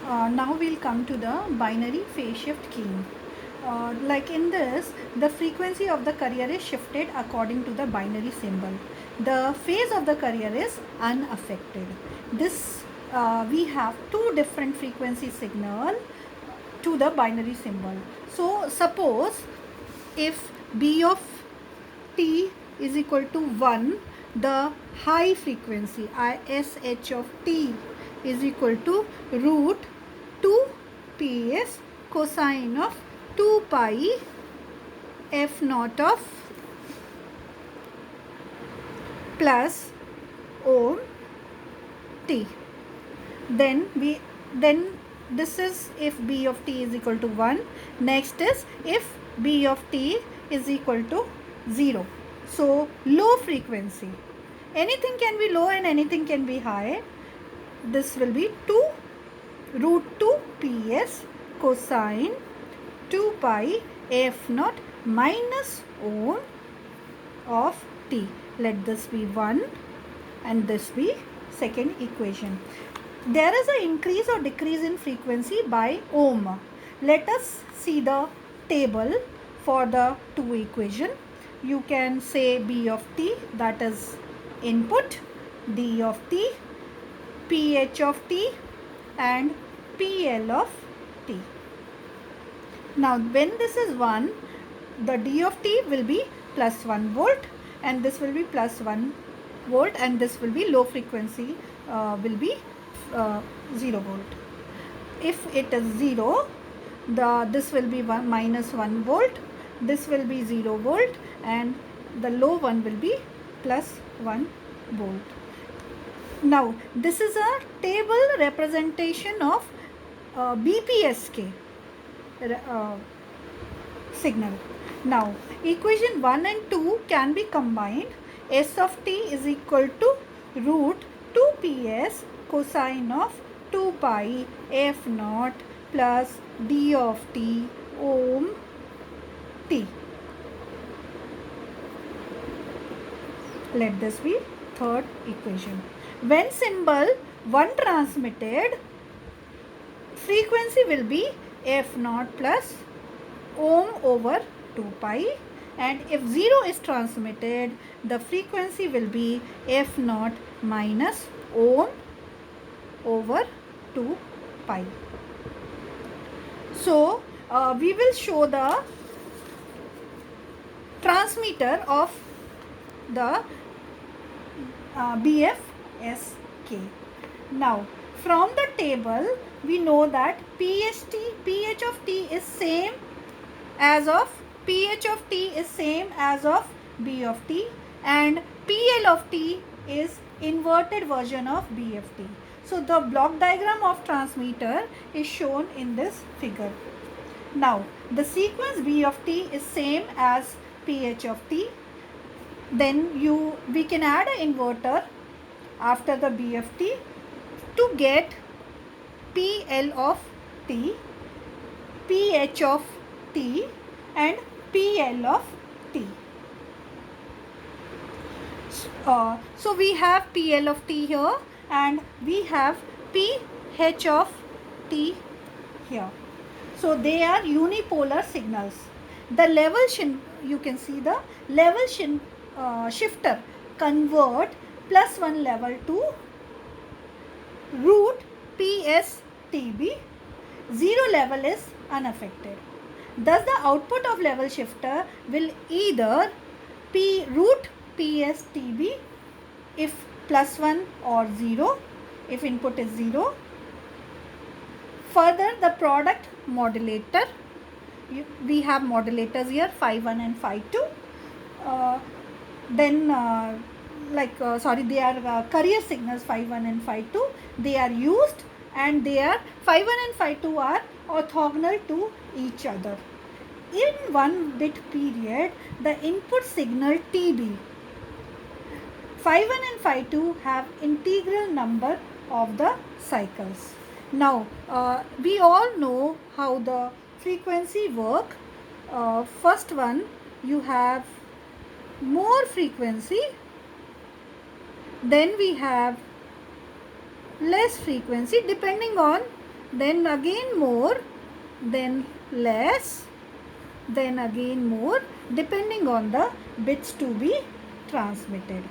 Now we'll come to the binary phase shift keying. Like in this, the frequency of the carrier is shifted according to the binary symbol. The phase of the carrier is unaffected. This we have two different frequency signal to the binary symbol. So suppose if B of t is equal to 1, the high frequency ISH of t is equal to root 2 ps cosine of 2 pi f naught of plus ohm t. Then this is if b of t is equal to 1. Next is if b of t is equal to 0. So low frequency, anything can be low and anything can be high. This will be 2 root 2 ps cosine 2 pi f naught minus ohm of t. Let this be 1 and this be second equation. There is an increase or decrease in frequency by ohm. Let us see the table for the two equation. You can say B of t, that is input, D of t, PH of t and PL of t. Now when this is 1, the D of t will be plus 1 volt and this will be plus 1 volt and this will be low frequency will be 0 volt. If it is 0, this will be minus 1 volt, this will be 0 volt and the low one will be plus 1 volt. Now this is a table representation of BPSK signal. Now equation 1 and 2 can be combined. S of t is equal to root 2 ps cosine of 2 pi f naught plus d of t ohm t. Let this be third equation. When symbol 1 transmitted, frequency will be f naught plus ohm over 2 pi, and if 0 is transmitted, the frequency will be f naught minus ohm over 2 pi. So we will show the transmitter of the BFSK. Now from the table we know that pH of t is same as of pH of t is same as of B of t and PL of t is inverted version of BFT. So the block diagram of transmitter is shown in this figure. Now the sequence B of t is same as PH of t. Then we can add an inverter after the BFT to get PL of t, PH of t and PL of t. So we have PL of t here and we have PH of t here. So they are unipolar signals. The level you can see the level shifter convert plus 1 level to root PSTB. 0 level is unaffected. Thus the output of level shifter will either root PSTB if plus 1 or 0 if input is 0. Further the product modulator, we have modulators here phi 1 and phi 2. They are carrier signals phi 1 and phi 2. They are used and they are phi 1 and phi 2 are orthogonal to each other. In 1 bit period, the input signal TB, phi 1 and phi 2 have integral number of the cycles. Now, we all know how the frequency work. First one, you have more frequency, then we have less frequency depending on then again more, then less, then again more, depending on the bits to be transmitted.